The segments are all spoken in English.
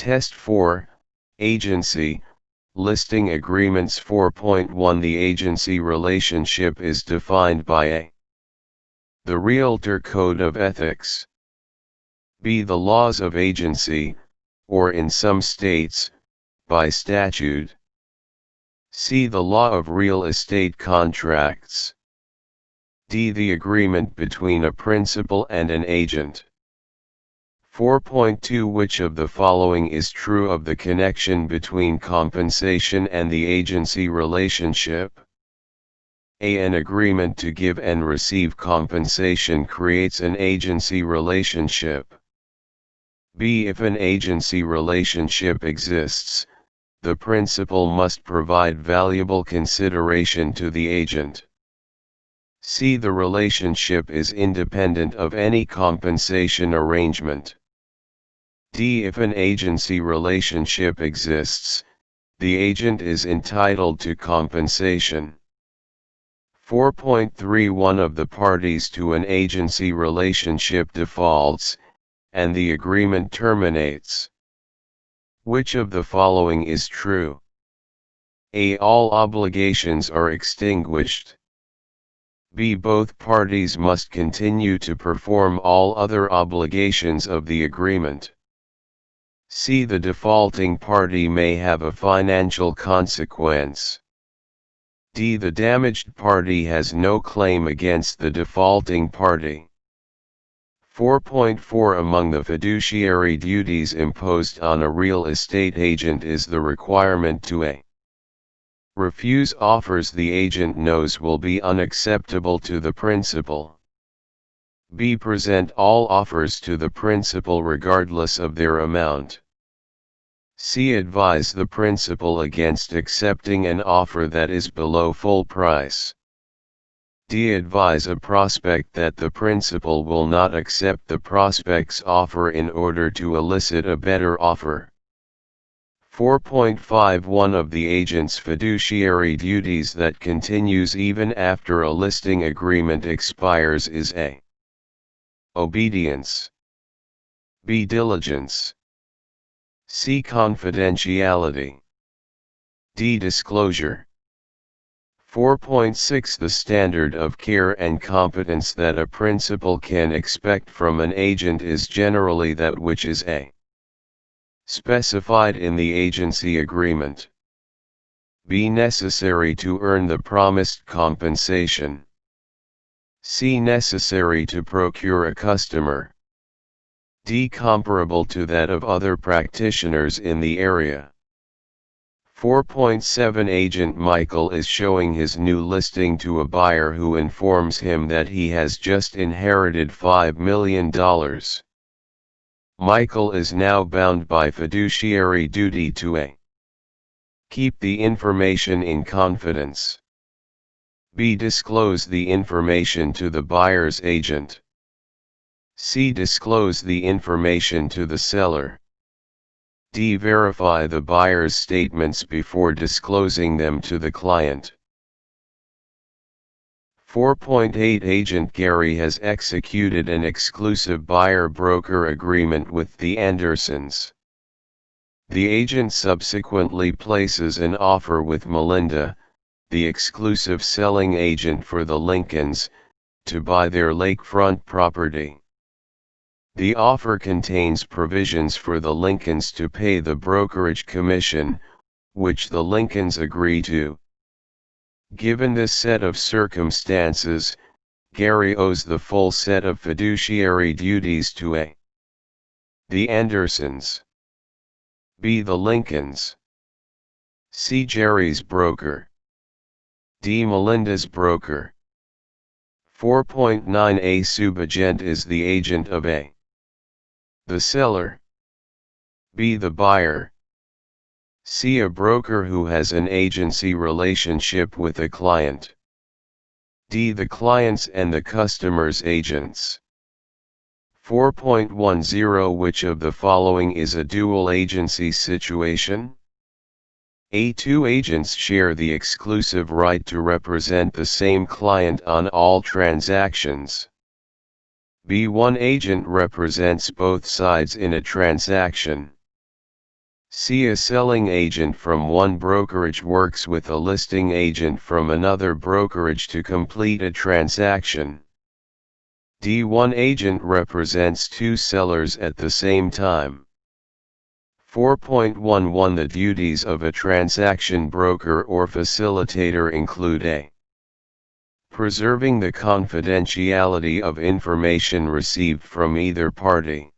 Test 4, Agency, Listing Agreements 4.1 The agency relationship is defined by a. The Realtor Code of Ethics. B. The laws of agency, or in some states, by statute. C. The law of real estate contracts. D. The agreement between a principal and an agent. 4.2 Which of the following is true of the connection between compensation and the agency relationship? A. An agreement to give and receive compensation creates an agency relationship. B. If an agency relationship exists, the principal must provide valuable consideration to the agent. C. The relationship is independent of any compensation arrangement. D. If an agency relationship exists, the agent is entitled to compensation. 4.3 One of the parties to an agency relationship defaults, and the agreement terminates. Which of the following is true? A. All obligations are extinguished. B. Both parties must continue to perform all other obligations of the agreement. C. The defaulting party may have a financial consequence. D. The damaged party has no claim against the defaulting party. 4.4 Among the fiduciary duties imposed on a real estate agent is the requirement to a. Refuse offers the agent knows will be unacceptable to the principal. B. Present all offers to the principal regardless of their amount. C. Advise the principal against accepting an offer that is below full price. D. Advise a prospect that the principal will not accept the prospect's offer in order to elicit a better offer. 4.5 One of the agent's fiduciary duties that continues even after a listing agreement expires is a. Obedience. B. Diligence. C. Confidentiality. D. Disclosure. 4.6 The standard of care and competence that a principal can expect from an agent is generally that which is a. Specified in the agency agreement. B. Necessary to earn the promised compensation. C. Necessary to procure a customer. D. Comparable to that of other practitioners in the area. 4.7 Agent Michael is showing his new listing to a buyer who informs him that he has just inherited $5 million. Michael is now bound by fiduciary duty to a. Keep the information in confidence. B. Disclose the information to the buyer's agent. C. Disclose the information to the seller. D. Verify the buyer's statements before disclosing them to the client. 4.8 Agent Gary has executed an exclusive buyer-broker agreement with the Andersons. The agent subsequently places an offer with Melinda, the exclusive selling agent for the Lincolns, to buy their lakefront property. The offer contains provisions for the Lincolns to pay the brokerage commission, which the Lincolns agree to. Given this set of circumstances, Gary owes the full set of fiduciary duties to a. The Andersons. B. The Lincolns. C. Jerry's broker. D. Melinda's broker. 4.9 A subagent is the agent of a. The seller. B. The buyer. C. A broker who has an agency relationship with a client. D. The client's and the customer's agents. 4.10 Which of the following is a dual agency situation? A. Two agents share the exclusive right to represent the same client on all transactions. B. One agent represents both sides in a transaction. C. A selling agent from one brokerage works with a listing agent from another brokerage to complete a transaction. D. One agent represents two sellers at the same time. 4.11 The duties of a transaction broker or facilitator include a. Preserving the confidentiality of information received from either party.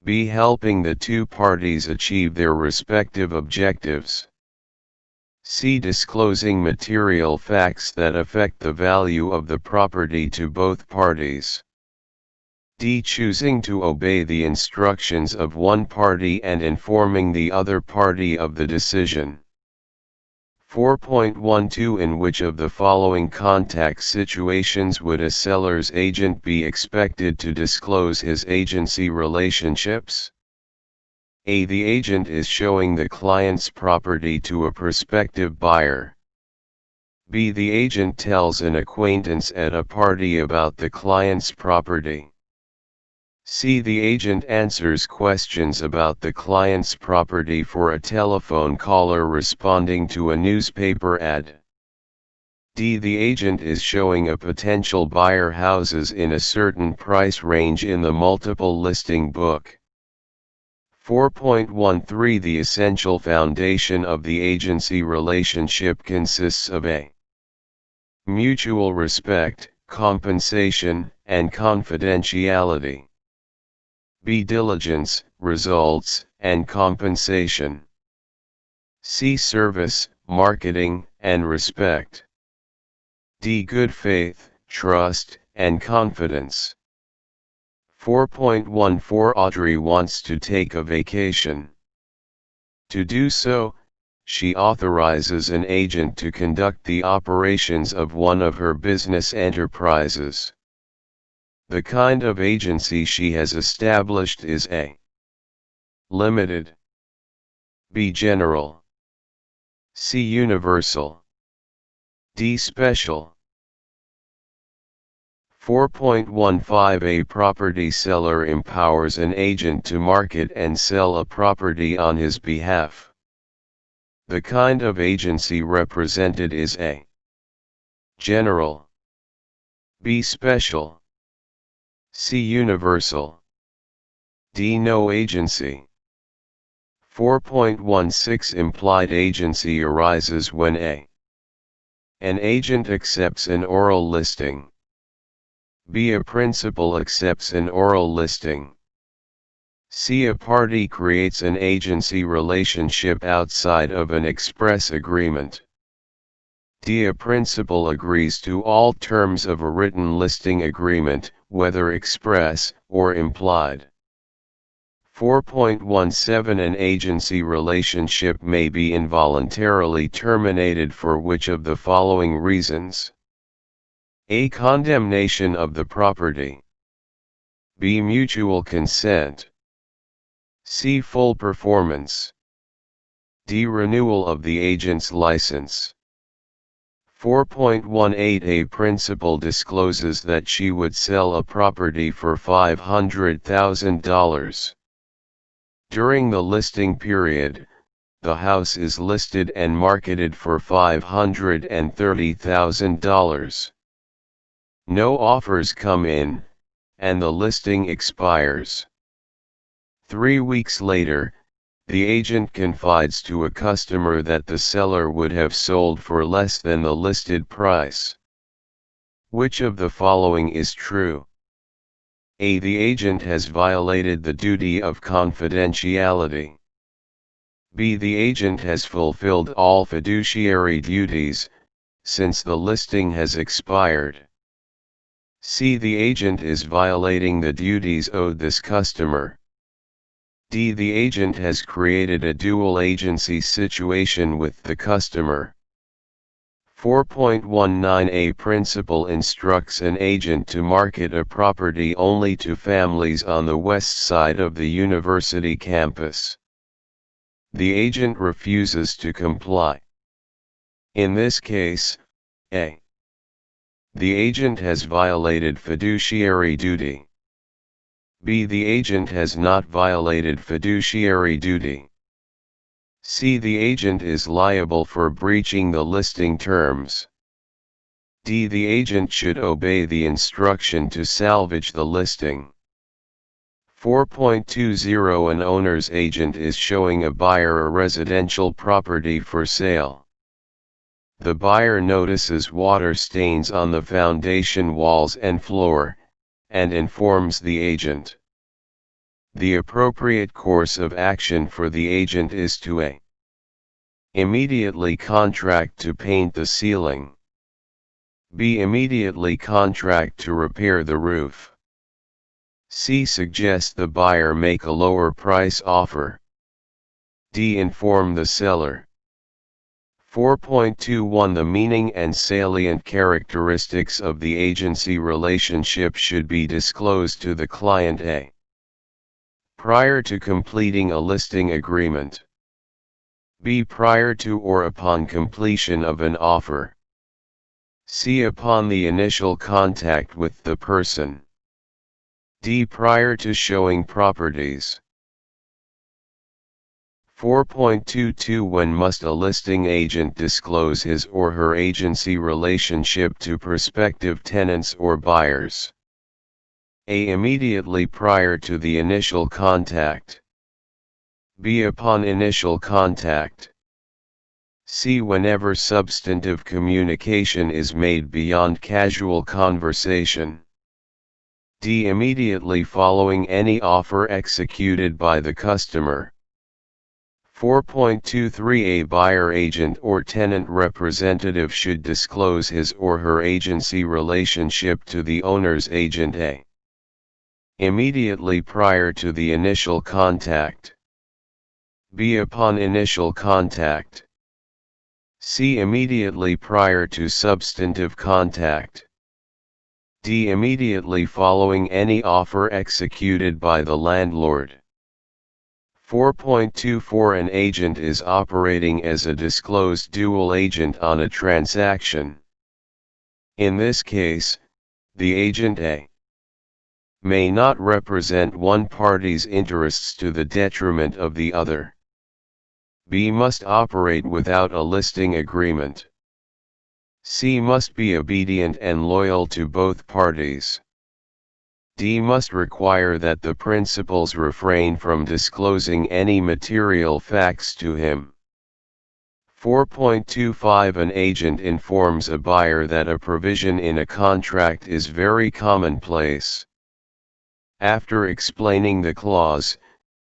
B. Helping the two parties achieve their respective objectives. C. Disclosing material facts that affect the value of the property to both parties. D. Choosing to obey the instructions of one party and informing the other party of the decision. 4.12 In which of the following contact situations would a seller's agent be expected to disclose his agency relationships? A. The agent is showing the client's property to a prospective buyer. B. The agent tells an acquaintance at a party about the client's property. C. The agent answers questions about the client's property for a telephone caller responding to a newspaper ad. D. The agent is showing a potential buyer houses in a certain price range in the multiple listing book. 4.13 The essential foundation of the agency relationship consists of a. Mutual respect, compensation, and confidentiality. B. Diligence, results, and compensation. C. Service, marketing, and respect. D. Good faith, trust, and confidence. 4.14 Audrey wants to take a vacation. To do so, she authorizes an agent to conduct the operations of one of her business enterprises. The kind of agency she has established is a. Limited. B. General. C. Universal. D. Special. 4.15 A property seller empowers an agent to market and sell a property on his behalf. The kind of agency represented is a. General. B. Special. C. Universal. D. No agency. 4.16 Implied agency arises when a. An agent accepts an oral listing. B. A principal accepts an oral listing. C. A party creates an agency relationship outside of an express agreement. D. A principal agrees to all terms of a written listing agreement, whether express or implied. 4.17 An agency relationship may be involuntarily terminated for which of the following reasons? A. Condemnation of the property. B. Mutual consent. C. Full performance. D. Renewal of the agent's license. 4.18 A principal discloses that she would sell a property for $500,000. During the listing period, the house is listed and marketed for $530,000. No offers come in, and the listing expires. 3 weeks later, the agent confides to a customer that the seller would have sold for less than the listed price. Which of the following is true? A. The agent has violated the duty of confidentiality. B. The agent has fulfilled all fiduciary duties, since the listing has expired. C. The agent is violating the duties owed this customer. D. The agent has created a dual agency situation with the customer. 4.19 A principal instructs an agent to market a property only to families on the west side of the university campus. The agent refuses to comply. In this case, A. The agent has violated fiduciary duty. B. The agent has not violated fiduciary duty. C. The agent is liable for breaching the listing terms. D. The agent should obey the instruction to salvage the listing. 4.20 An owner's agent is showing a buyer a residential property for sale. The buyer notices water stains on the foundation walls and floor, and informs the agent. The appropriate course of action for the agent is to A. Immediately contract to paint the ceiling. B. Immediately contract to repair the roof. C. Suggest the buyer make a lower price offer. D. Inform the seller. 4.21 The meaning and salient characteristics of the agency relationship should be disclosed to the client A. Prior to completing a listing agreement. B. Prior to or upon completion of an offer. C. Upon the initial contact with the person. D. Prior to showing properties. 4.22 When must a listing agent disclose his or her agency relationship to prospective tenants or buyers? A. Immediately prior to the initial contact. B. Upon initial contact. C. Whenever substantive communication is made beyond casual conversation. D. Immediately following any offer executed by the customer. 4.23 A buyer agent or tenant representative should disclose his or her agency relationship to the owner's agent A. Immediately prior to the initial contact. B. Upon initial contact. C. Immediately prior to substantive contact. D. Immediately following any offer executed by the landlord. 4.24 An agent is operating as a disclosed dual agent on a transaction. In this case, the agent A may not represent one party's interests to the detriment of the other. B. Must operate without a listing agreement. C. Must be obedient and loyal to both parties. D. Must require that the principals refrain from disclosing any material facts to him. 4.25 An agent informs a buyer that a provision in a contract is very commonplace. After explaining the clause,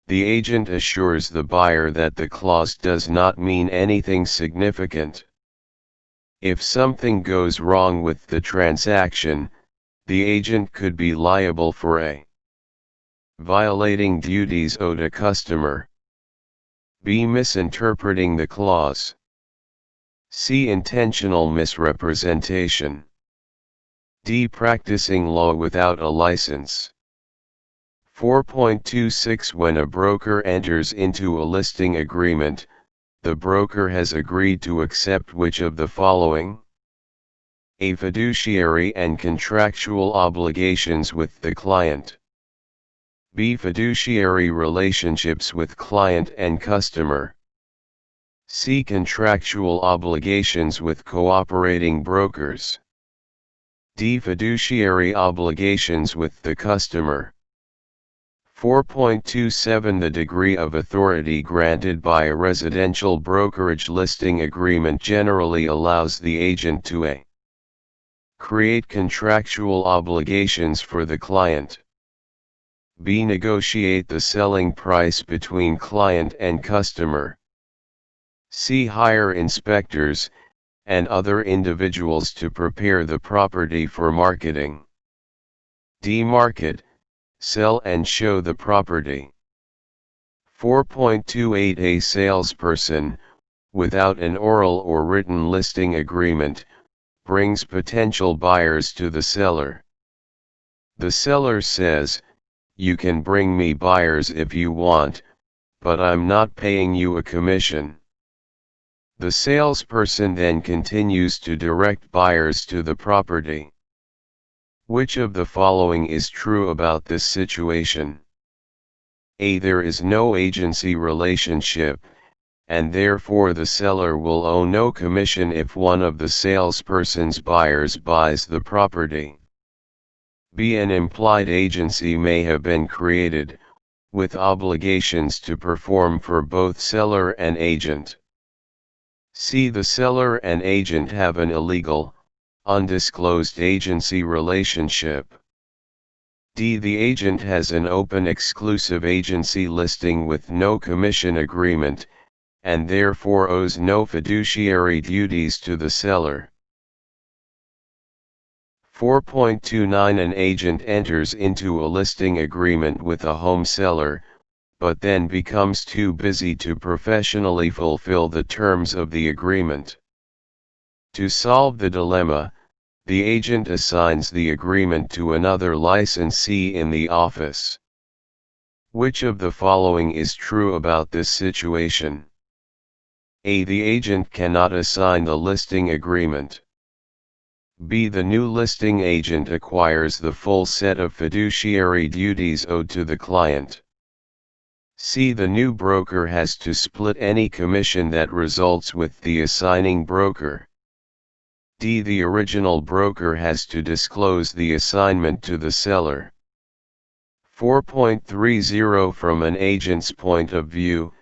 the agent assures the buyer that the clause does not mean anything significant. If something goes wrong with the transaction, the agent could be liable for A. Violating duties owed a customer. B. Misinterpreting the clause. C. Intentional misrepresentation. D. Practicing law without a license. 4.26 When a broker enters into a listing agreement, the broker has agreed to accept which of the following? A. Fiduciary and contractual obligations with the client. B. Fiduciary relationships with client and customer. C. Contractual obligations with cooperating brokers. D. Fiduciary obligations with the customer. 4.27 The degree of authority granted by a residential brokerage listing agreement generally allows the agent to A. Create contractual obligations for the client. B. Negotiate the selling price between client and customer. C. Hire inspectors and other individuals to prepare the property for marketing. D. Market, sell and show the property. 4.28 A salesperson, without an oral or written listing agreement, brings potential buyers to the seller. The seller says, "You can bring me buyers if you want, but I'm not paying you a commission." The salesperson then continues to direct buyers to the property. Which of the following is true about this situation? A. There is no agency relationship, and therefore the seller will owe no commission if one of the salesperson's buyers buys the property. B. An implied agency may have been created, with obligations to perform for both seller and agent. C. The seller and agent have an illegal, undisclosed agency relationship. D. The agent has an open exclusive agency listing with no commission agreement, and therefore owes no fiduciary duties to the seller. 4.29 An agent enters into a listing agreement with a home seller, but then becomes too busy to professionally fulfill the terms of the agreement. To solve the dilemma, the agent assigns the agreement to another licensee in the office. Which of the following is true about this situation? A. The agent cannot assign the listing agreement. B. The new listing agent acquires the full set of fiduciary duties owed to the client. C. The new broker has to split any commission that results with the assigning broker. D. The original broker has to disclose the assignment to the seller. 4.30 From an agent's point of view,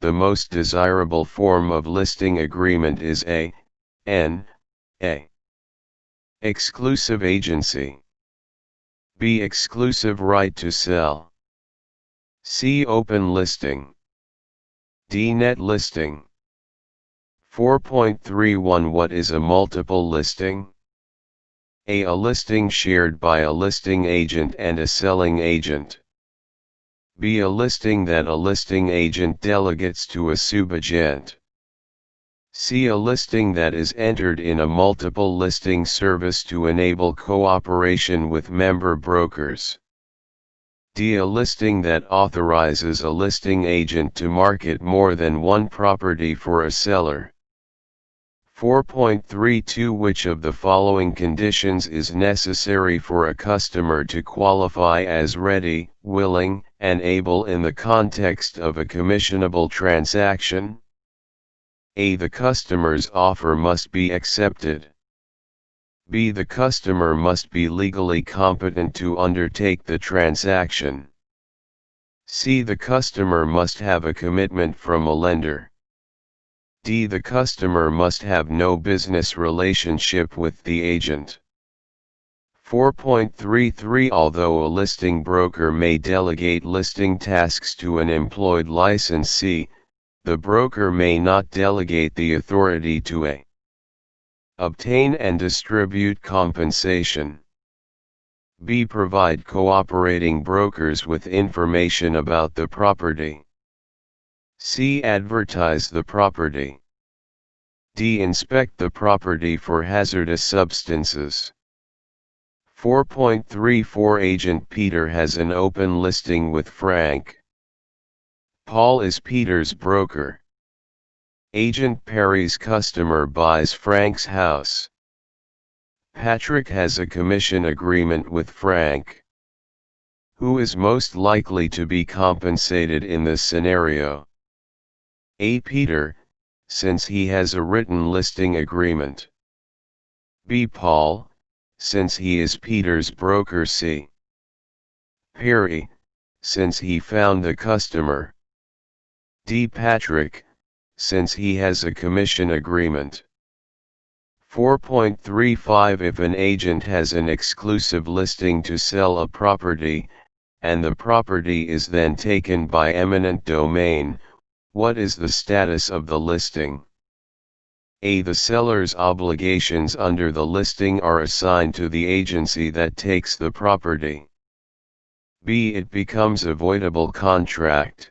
the most desirable form of listing agreement is A. Exclusive agency. B. Exclusive right to sell. C. Open listing. D. Net listing. 4.31 What is a multiple listing? A. A listing shared by a listing agent and a selling agent. B. A listing that a listing agent delegates to a subagent. C. A listing that is entered in a multiple listing service to enable cooperation with member brokers. D. A listing that authorizes a listing agent to market more than one property for a seller. 4.32 Which of the following conditions is necessary for a customer to qualify as ready, willing, and able in the context of a commissionable transaction? A. The customer's offer must be accepted. B. The customer must be legally competent to undertake the transaction. C. The customer must have a commitment from a lender. D. The customer must have no business relationship with the agent. 4.33 Although a listing broker may delegate listing tasks to an employed licensee, the broker may not delegate the authority to A. Obtain and distribute compensation. B. Provide cooperating brokers with information about the property. C. Advertise the property. D. Inspect the property for hazardous substances. 4.34 Agent Peter has an open listing with Frank. Paul is Peter's broker. Agent Perry's customer buys Frank's house. Patrick has a commission agreement with Frank. Who is most likely to be compensated in this scenario? A. Peter, since he has a written listing agreement. B. Paul, since he is Peter's broker. C. Perry, since he found the customer. D. Patrick, since he has a commission agreement. 4.35 If an agent has an exclusive listing to sell a property, and the property is then taken by eminent domain, what is the status of the listing? A. The seller's obligations under the listing are assigned to the agency that takes the property. B. It becomes a voidable contract.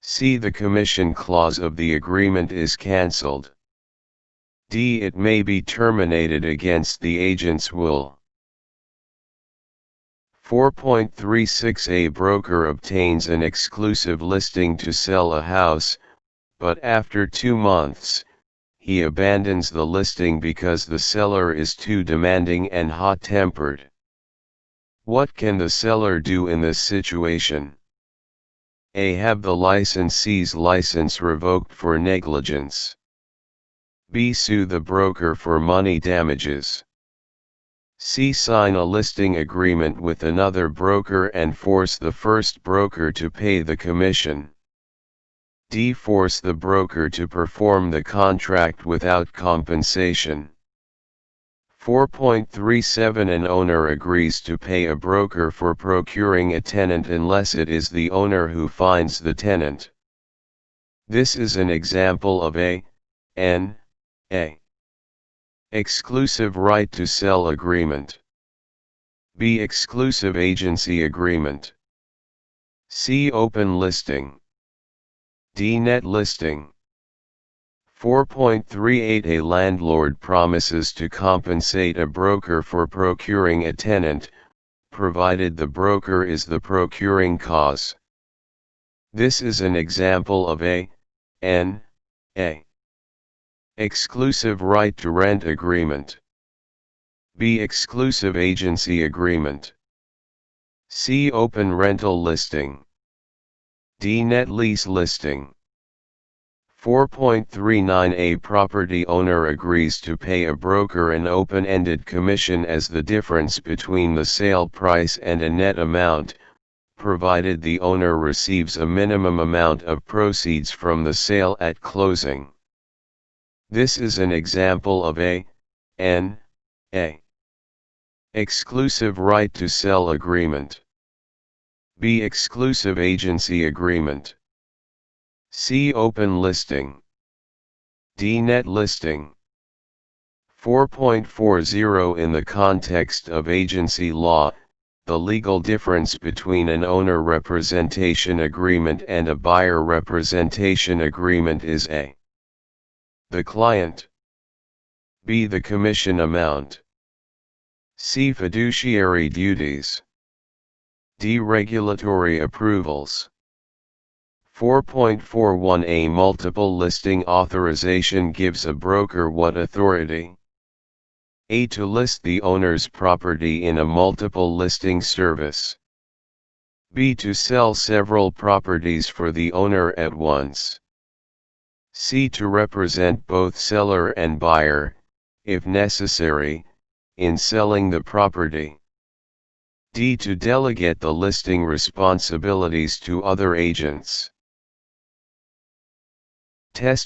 C. The commission clause of the agreement is cancelled. D. It may be terminated against the agent's will. 4.36 A broker obtains an exclusive listing to sell a house, but after 2 months, he abandons the listing because the seller is too demanding and hot-tempered. What can the seller do in this situation? A. Have the licensee's license revoked for negligence. B. Sue the broker for money damages. C. Sign a listing agreement with another broker and force the first broker to pay the commission. D. Force the broker to perform the contract without compensation. 4.37 An owner agrees to pay a broker for procuring a tenant unless it is the owner who finds the tenant. This is an example of a exclusive right to sell agreement. B. Exclusive agency agreement. C. Open listing. D. Net listing. 4.38 A landlord promises to compensate a broker for procuring a tenant, provided the broker is the procuring cause. This is an example of a exclusive right to rent agreement. B. Exclusive agency agreement. C. Open rental listing. D. Net lease listing. 4.39 A property owner agrees to pay a broker an open-ended commission as the difference between the sale price and a net amount, provided the owner receives a minimum amount of proceeds from the sale at closing. This is an example of a exclusive right to sell agreement. B. Exclusive agency agreement. C. Open listing. D. Net listing. 4.40 In the context of agency law, the legal difference between an owner representation agreement and a buyer representation agreement is a. The client. B. The commission amount. C. Fiduciary duties. D. Regulatory approvals. 4.41 A multiple listing authorization gives a broker what authority? A. To list the owner's property in a multiple listing service. B. To sell several properties for the owner at once. C. To represent both seller and buyer, if necessary, in selling the property. D. To delegate the listing responsibilities to other agents. Test